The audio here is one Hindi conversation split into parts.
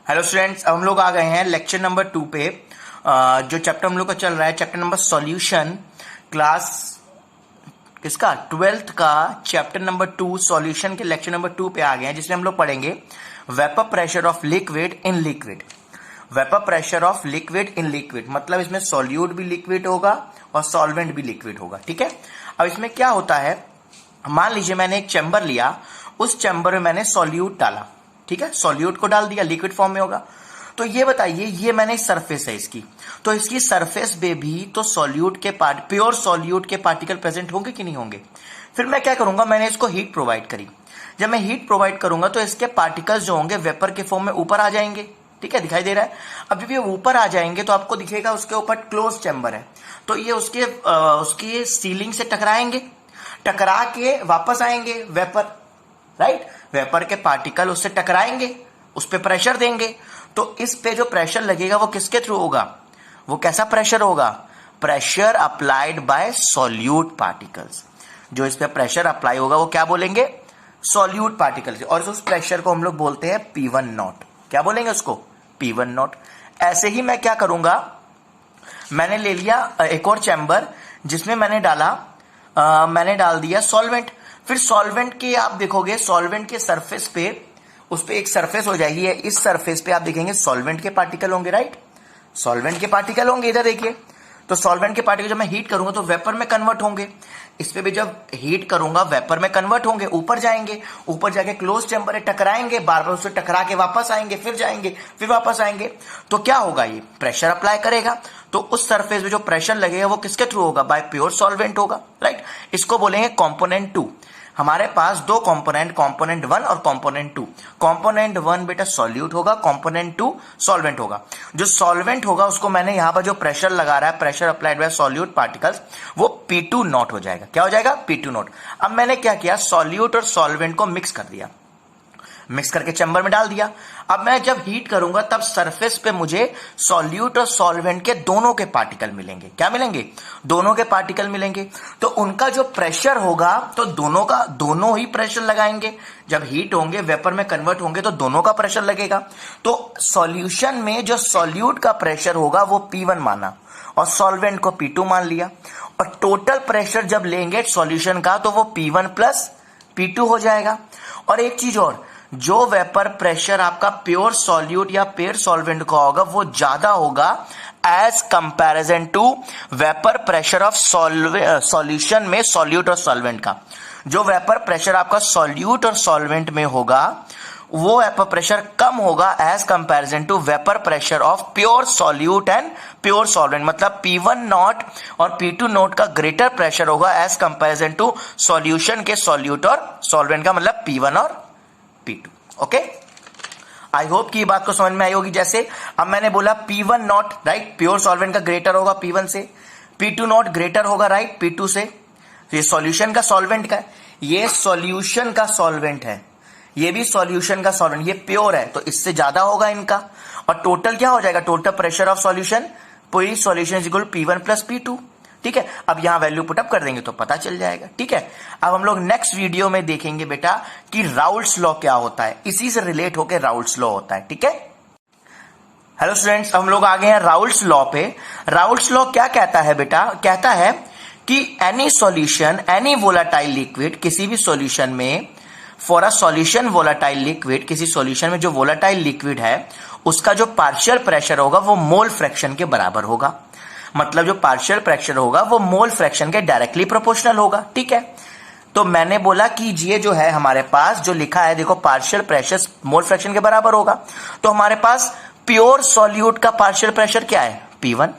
हेलो स्टूडेंट्स, अब हम लोग आ गए हैं लेक्चर नंबर 2 पे। जो चैप्टर हम लोग का चल रहा है, चैप्टर नंबर सॉल्यूशन, क्लास किसका 12th का चैप्टर नंबर 2 सॉल्यूशन के लेक्चर नंबर 2 पे आ गए हैं, जिसमें हम लोग पढ़ेंगे vapour pressure of liquid in liquid. Vapour pressure of liquid in liquid मतलब इसमें सॉल्यूट भी लिक्विड होगा और सॉल्वेंट भी लिक्विड होगा। ठीक है, अब इसमें क्या होता है, मान लीजिए मैंने एक चैम्बर लिया, उस चैम्बर में मैंने सॉल्यूट डाला। ठीक है, सॉल्यूट को डाल दिया, लिक्विड फॉर्म में होगा। तो ये बताइए, ये मैंने सरफेस है इसकी, तो इसकी सरफेस पे भी तो सॉल्यूट के प्योर सॉल्यूट के पार्टिकल प्रेजेंट होंगे कि नहीं होंगे। फिर मैं क्या करूंगा, मैंने इसको हीट प्रोवाइड करी। जब मैं हीट प्रोवाइड करूंगा तो इसके पार्टिकल्स जो होंगे वेपर के फॉर्म में ऊपर आ जाएंगे। ठीक है, दिखाई दे रहा है। अब जब ये ऊपर आ जाएंगे तो आपको दिखेगा उसके ऊपर क्लोज चैम्बर है, तो ये उसके सीलिंग से टकराएंगे, टकरा के वापस आएंगे वेपर, राइट। वेपर के पार्टिकल उससे टकराएंगे, उस पर प्रेशर देंगे, तो इस पे जो प्रेशर लगेगा वो किसके थ्रू होगा, वो कैसा प्रेशर होगा, pressure applied by solute particles. जो इस पे प्रेशर अप्लाई होगा वो क्या बोलेंगे, सॉल्यूट पार्टिकल्स, और उस प्रेशर को हम लोग बोलते हैं P1 नॉट। क्या बोलेंगे उसको, P1 नॉट। ऐसे ही मैं क्या करूंगा, मैंने ले लिया एक और चैम्बर जिसमें मैंने डाल दिया सॉल्वेंट। फिर सॉल्वेंट के आप देखोगे, सॉल्वेंट के सरफेस पे, उस पे एक सरफेस हो जाएगी, इस सरफेस पे आप देखेंगे सॉल्वेंट के पार्टिकल होंगे, राइट। सॉल्वेंट के पार्टिकल होंगे, इधर देखिए। तो सॉल्वेंट के पार्टिकल जब मैं हीट करूंगा तो वेपर में कन्वर्ट होंगे, इस पे भी जब हीट करूंगा वेपर में कन्वर्ट होंगे, ऊपर जाएंगे, ऊपर जाके क्लोज चैम्बर है, टकराएंगे, बार बार उससे टकरा के वापस आएंगे, फिर जाएंगे, फिर वापस आएंगे। तो क्या होगा, ये प्रेशर अप्लाई करेगा, तो उस सरफेस में जो प्रेशर लगेगा वो किसके थ्रू होगा, बाय प्योर सॉल्वेंट होगा, राइट। इसको बोलेंगे कंपोनेंट 2। हमारे पास दो कंपोनेंट, कंपोनेंट 1 और कंपोनेंट 2। कंपोनेंट 1 बेटा सॉल्यूट होगा, कंपोनेंट 2 सॉल्वेंट होगा। जो सॉल्वेंट होगा उसको मैंने यहां पर जो प्रेशर लगा रहा है, pressure applied by solute particles, वो P2 नॉट हो जाएगा। क्या हो जाएगा, P2 नॉट। अब मैंने क्या किया, सॉल्यूट और सॉल्वेंट को मिक्स कर दिया, मिक्स करके चैम्बर में डाल दिया। अब मैं जब हीट करूंगा तब सरफेस पे मुझे सॉल्यूट और सॉल्वेंट के दोनों के पार्टिकल मिलेंगे। क्या मिलेंगे, दोनों के पार्टिकल मिलेंगे। तो उनका जो प्रेशर होगा, तो दोनों ही प्रेशर लगाएंगे। जब हीट होंगे, वेपर में कन्वर्ट होंगे, तो दोनों का प्रेशर लगेगा। तो सॉल्यूशन में जो सॉल्यूट का प्रेशर होगा वो P1 माना और सॉल्वेंट को P2 मान लिया, और टोटल प्रेशर जब लेंगे सॉल्यूशन का तो वो P1 प्लस P2 हो जाएगा। और एक चीज और, जो वेपर प्रेशर आपका प्योर सॉल्यूट या प्योर सॉल्वेंट का होगा वो ज्यादा होगा as comparison to vapour pressure of solution में सॉल्यूट और सॉल्वेंट का। जो वेपर प्रेशर आपका सॉल्यूट और सॉल्वेंट में होगा वो वेपर प्रेशर कम होगा as comparison to vapour pressure of pure solute and pure solvent. मतलब P1 नॉट और P2 नॉट का ग्रेटर प्रेशर होगा एज कंपैरिजन टू सॉल्यूशन के सॉल्यूट और सॉल्वेंट का, मतलब P1 और P2। ओके, आई होप कि ये बात को समझ में आई होगी। जैसे अब मैंने बोला P1 not, right, pure solvent का ग्रेटर होगा P1 से, P2 नॉट ग्रेटर होगा, राइट, P2 से। तो ये सॉल्यूशन का सॉल्वेंट का है, ये सॉल्यूशन का सॉल्वेंट है, ये भी सॉल्यूशन का सॉल्वेंट, ये प्योर है, तो इससे ज्यादा होगा इनका। और टोटल क्या हो जाएगा, टोटल प्रेशर ऑफ सॉल्यूशन, पूरी solution is equal to P1 plus P2। ठीक है, अब यहां वैल्यू पुटअप कर देंगे तो पता चल जाएगा। ठीक है, अब हम लोग नेक्स्ट वीडियो में देखेंगे बेटा कि राउल्ट्स लॉ क्या होता है, इसी से रिलेट होकर राउल्ट्स लॉ होता है। ठीक है, हेलो स्टूडेंट्स, हम लोग आ गए हैं राउल्ट्स लॉ पे। राउल्ट्स लॉ क्या कहता है बेटा, कहता है कि any solution, any volatile liquid, किसी भी सॉल्यूशन में, for a solution volatile liquid, किसी सॉल्यूशन में जो वोलाटाइल लिक्विड है उसका जो पार्शियल प्रेशर होगा वो मोल फ्रैक्शन के बराबर होगा। मतलब जो पार्शियल प्रेशर होगा वो मोल फ्रैक्शन के डायरेक्टली प्रोपोर्शनल होगा। ठीक है, तो मैंने बोला कि ये जो है हमारे पास जो लिखा है, देखो पार्शियल प्रेशर मोल फ्रैक्शन के बराबर होगा, तो हमारे पास प्योर सॉल्यूट का पार्शियल प्रेशर क्या है, P1।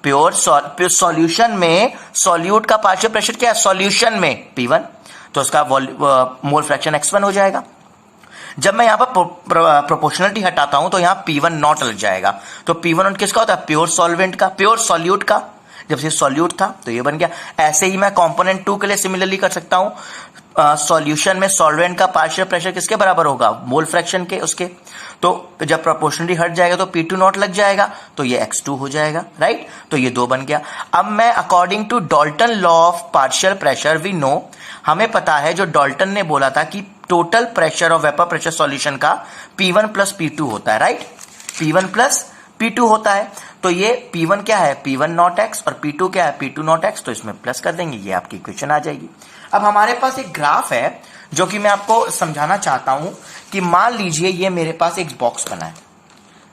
प्योर सॉल्यूशन में सॉल्यूट का पार्शियल प्रेशर क्या है, सॉल्यूशन में P1, तो उसका मोल फ्रैक्शन X1 हो जाएगा। जब मैं यहां पर प्रोपोर्शनलिटी हटाता हूं तो यहां P1 नॉट लग जाएगा, तो P1 नॉट किसका होता है, प्योर सॉल्वेंट का, प्योर सॉल्यूट का। जब से सॉल्यूट था तो ये बन गया। ऐसे ही मैं कंपोनेंट 2 के लिए सिमिलरली कर सकता हूं, सॉल्यूशन में सॉल्वेंट का पार्शियल प्रेशर किसके बराबर होगा, मोल फ्रैक्शन के, उसके। तो जब प्रोपोर्शनलिटी हट जाएगा तो P2 नॉट लग जाएगा, तो ये X2 हो जाएगा, राइट। तो ये 2 बन गया। अब मैं according to Dalton law of partial pressure we know हमें पता है जो डाल्टन ने बोला था कि total pressure of vapour pressure solution का P1 प्लस P2 होता है, राइट। P1 प्लस P2 होता है। तो ये P1 क्या है, P1 नॉट एक्स, और P2 क्या है, P2 नॉट एक्स। तो इसमें प्लस कर देंगे, ये आपकी इक्वेशन आ जाएगी। अब हमारे पास एक ग्राफ है जो कि मैं आपको समझाना चाहता हूं कि मान लीजिए ये मेरे पास एक बॉक्स बना है।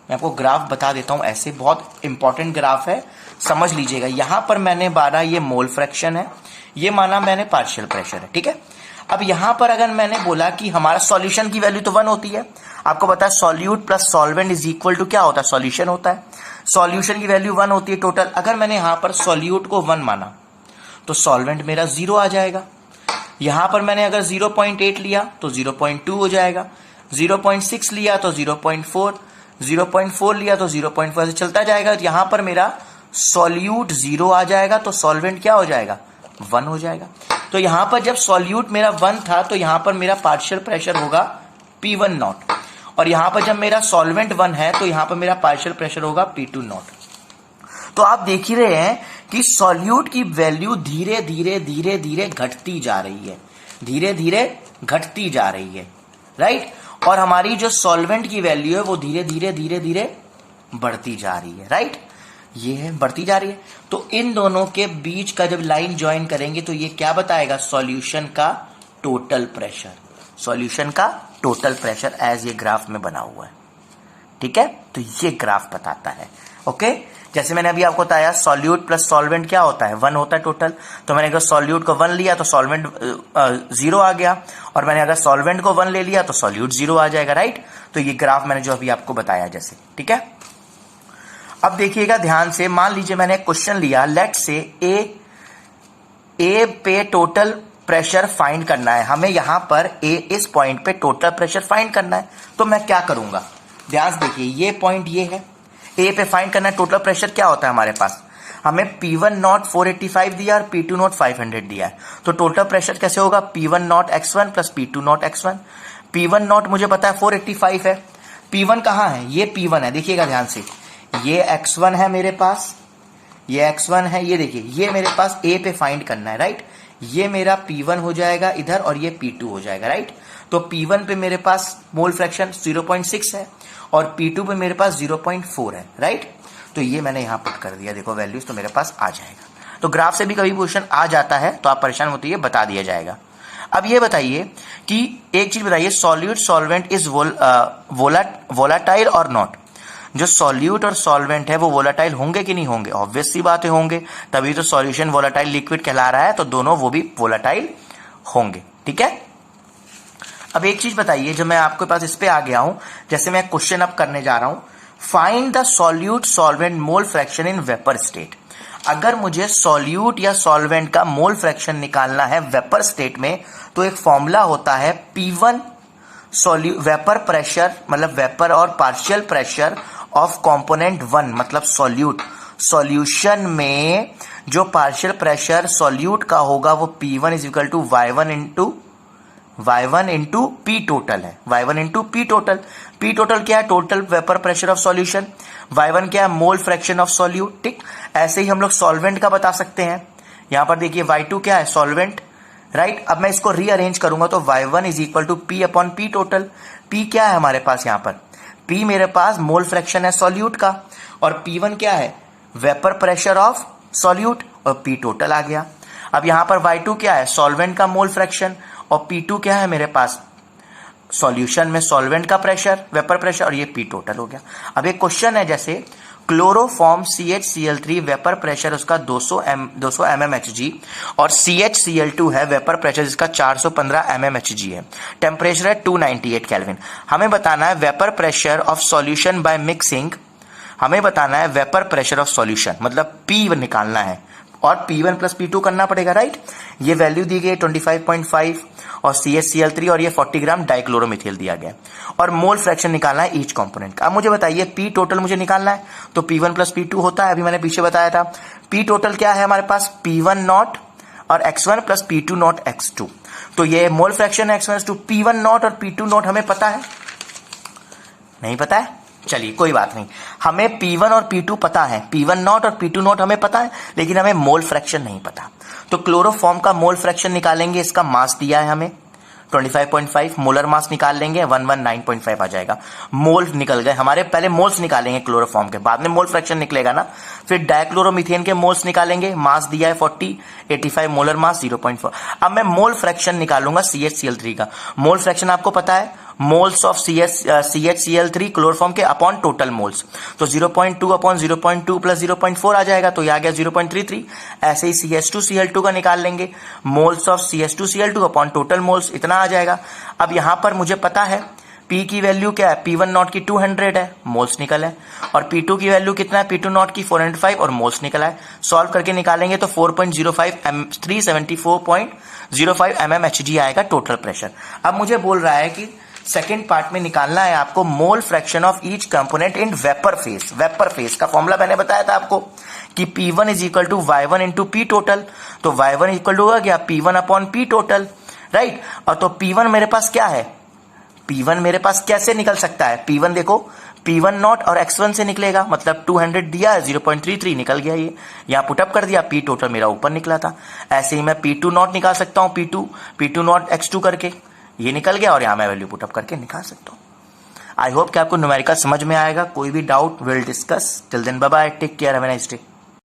मैं आपको ग्राफ बता देता हूं, ऐसे बहुत इंपॉर्टेंट ग्राफ है, समझ लीजिएगा। यहां पर मैंने माना ये मोल फ्रैक्शन है, ये माना मैंने पार्शियल प्रेशर है, ठीक है। अब यहां पर अगर मैंने बोला कि हमारा सॉल्यूशन की वैल्यू तो 1 होती है, आपको पता है solute plus solvent is equal to क्या होता है, सॉल्यूशन होता है। सॉल्यूशन की वैल्यू 1 होती है टोटल। अगर मैंने यहां पर सॉल्यूट को 1 माना तो सॉल्वेंट मेरा 0 आ जाएगा। यहां पर मैंने अगर 0.8 लिया तो 0.2 हो जाएगा, 0.6 लिया तो 0.4, 0.4 लिया तो 0.4 से चलता जाएगा। यहां पर मेरा सॉल्यूट 0 आ जाएगा तो सॉल्वेंट क्या हो जाएगा, 1 हो जाएगा। तो यहां पर जब सॉल्यूट मेरा 1 था तो यहां पर मेरा पार्शियल प्रेशर होगा P1 नॉट, और यहां पर जब मेरा सॉल्वेंट 1 है तो यहां पर मेरा पार्शियल प्रेशर होगा P2 नॉट। तो आप देख ही रहे हैं कि सॉल्यूट की वैल्यू धीरे धीरे धीरे धीरे घटती जा रही है, धीरे धीरे घटती जा रही है, राइट। और हमारी जो सॉल्वेंट की वैल्यू है वो धीरे धीरे धीरे धीरे बढ़ती जा रही है, राइट। ये है बढ़ती जा रही है। तो इन दोनों के बीच का जब लाइन ज्वाइन करेंगे तो ये क्या बताएगा, सॉल्यूशन का टोटल प्रेशर, सॉल्यूशन का टोटल प्रेशर एज ये ग्राफ में बना हुआ है, ठीक है। तो ये ग्राफ बताता है, ओके। जैसे मैंने अभी आपको बताया सॉल्यूट प्लस सॉल्वेंट क्या होता है, 1 होता है टोटल। तो मैंने अगर सॉल्यूट को 1 लिया तो सॉल्वेंट 0 आ गया, और मैंने अगर सॉल्वेंट को 1 ले लिया तो सॉल्यूट 0 आ जाएगा, राइट। तो ये ग्राफ मैंने जो अभी आपको बताया जैसे, ठीक है। अब देखिएगा ध्यान से, मान लीजिए मैंने एक क्वेश्चन लिया, लेट से ए पे टोटल प्रेशर फाइंड करना है। हमें यहां पर इस पॉइंट पे टोटल प्रेशर फाइंड करना है। तो मैं क्या करूंगा, ध्यान से देखिए, ये पॉइंट ये है, ए पे फाइंड करना है। टोटल प्रेशर क्या होता है हमारे पास, हमें P1 नॉट 485 दिया और P2 नॉट 500 दिया है। तो टोटल प्रेशर कैसे होगा, P1 not x1 plus P2 not x1। P1 not मुझे पता है 485 है, P1 कहां है, ये P1 है, देखिएगा ध्यान से, ये x1 है मेरे पास, ये x1 है, ये देखिए ये मेरे पास A पे फाइंड करना है, राइट। ये मेरा P1 हो जाएगा इधर और ये P2 हो जाएगा, राइट। तो P1 पे मेरे पास मोल फ्रैक्शन 0.6 है और P2 पे मेरे पास 0.4 है, राइट। तो ये मैंने यहां पुट कर दिया, देखो वैल्यूज तो मेरे पास आ जाएगा। तो ग्राफ से भी कभी क्वेश्चन आ जाता है तो आप परेशान होते हैं, बता दिया जाएगा। अब ये बताइए कि एक चीज बताइए, सॉल्यूट सॉल्वेंट इज वोलाटाइल और नॉट। जो सॉल्यूट और सॉल्वेंट है वो वोलाटाइल होंगे कि नहीं होंगे, ऑब्वियस सी बातें होंगे, तभी तो सॉल्यूशन वोलाटाइल लिक्विड कहला रहा है, तो दोनों वो भी वोलाटाइल होंगे, ठीक है। अब एक चीज बताइए, जो मैं आपके पास इस पे आ गया हूं, जैसे मैं क्वेश्चन अब करने जा रहा हूं, find the solute solvent mole fraction in vapour state. अगर मुझे सॉल्यूट या सॉल्वेंट का मोल फ्रैक्शन निकालना है वेपर स्टेट में, तो एक फॉर्मूला होता है P1 वेपर प्रेशर, मतलब वेपर और पार्शियल प्रेशर ऑफ कंपोनेंट 1, मतलब सॉल्यूट। सॉल्यूशन में जो पार्शियल प्रेशर सॉल्यूट का होगा वो P1 is equal to y1 into P total है, y1 into P total. P total क्या है, total vapour pressure of solution. y1 क्या है, मोल फ्रैक्शन ऑफ सॉल्यूट, ठीक। ऐसे ही हम लोग सॉल्वेंट का बता सकते हैं। यहां पर देखिए y2 क्या है, सॉल्वेंट, राइट। अब मैं इसको रीअरेंज करूंगा तो y1 is equal to P upon P total. P क्या है हमारे पास, यहां पर P मेरे पास मोल फ्रैक्शन है सॉल्यूट का, और P1 क्या है, वेपर प्रेशर ऑफ सॉल्यूट, और P टोटल आ गया। अब यहां पर y2 क्या है, सॉल्वेंट का मोल फ्रैक्शन, और P2 क्या है मेरे पास, सॉल्यूशन में सॉल्वेंट का प्रेशर, वेपर प्रेशर, और ये P टोटल हो गया। अब एक क्वेश्चन है, जैसे क्लोरोफॉर्म CHCl3 वेपर प्रेशर उसका 200 mmHg और CHCl2 है वेपर प्रेशर जिसका 415 mmHg है, टेम्परेचर है 298 केल्विन। हमें बताना है vapour pressure of solution by mixing, हमें बताना है वेपर प्रेशर ऑफ सॉल्यूशन, मतलब P निकालना है, और P1 प्लस P2 करना पड़ेगा, राइट। ये वैल्यू दी गई 25.5 और CHCl3, और ये 40 ग्राम डाइक्लोरोमिथिल दिया गया, और मोल फ्रैक्शन निकालना है ईच कंपोनेंट का। अब मुझे बताइए P टोटल मुझे निकालना है, तो P1 प्लस P2 होता है, अभी मैंने पीछे बताया था। P टोटल क्या है हमारे पास, P1 नॉट और x1 plus P2 not x2। तो ये मोल फ्रैक्शन है x1 P1 नॉट और P2 नॉट हमें पता है, नहीं पता है, चलिए कोई बात नहीं। हमें P1 और P2 पता है, P1 नॉट और P2 नॉट हमें पता है, लेकिन हमें मोल फ्रैक्शन नहीं पता। तो क्लोरोफॉर्म का मोल फ्रैक्शन निकालेंगे, इसका मास दिया है हमें 25.5, मोलर मास निकाल लेंगे 119.5 आ जाएगा। मोल निकल गए हमारे, पहले मोल्स निकालेंगे क्लोरोफॉर्म के, बाद में मोल फ्रैक्शन निकलेगा ना। फिर डाइक्लोरोमीथेन के मोल्स निकालेंगे, मास दिया है 40, 85 मोलर मास 0.4। अब मैं मोल फ्रैक्शन निकालूंगा CHCl3 का। मोल फ्रैक्शन आपको पता है, मोल्स ऑफ CHCl3 क्लोरोफॉर्म के अपॉन टोटल मोल्स, तो 0.2 अपॉन 0.2 प्लस 0.4 आ जाएगा, तो ये आ गया 0.33। ऐसे ही CH2Cl2 का निकाल लेंगे, moles of CH2Cl2 upon total moles, इतना आ जाएगा। अब यहां पर मुझे पता है P की वैल्यू क्या है, P1 नॉट की 200 है, मोल्स निकल है, और P2 की वैल्यू कितना है, P2 नॉट की 405 और मोल्स निकला है। सॉल्व करके निकालेंगे तो 374.05 mmHg आएगा टोटल प्रेशर। अब मुझे बोल रहा है कि सेकेंड पार्ट में निकालना है आपको mole fraction of each component in vapour phase. Vapour phase का फॉर्मूला मैंने बताया था आपको कि P1 is equal to Y1 into P total, तो Y1 इक्वल टू हो गया P1 upon P total, right. और तो P1 मेरे पास क्या है, P1 मेरे पास कैसे निकल सकता है, P1 देखो P1 नॉट और X1 से निकलेगा, मतलब 200 दिया है, 0.33 निकल गया, ये यहाँ पुटअप कर दिया, P टोटल मेरा ऊपर निकला था। ऐसे ही मैं P2 नॉट निकाल सकता हूँ, P2 नॉट X2 करके, ये निकल गया, और यहां मैं वैल्यू पुटअप करके निकाल सकता हूं। आई होप कि आपको न्यूमेरिकल समझ में आएगा। कोई भी doubt will discuss. Till then bye bye, take care, have a nice day.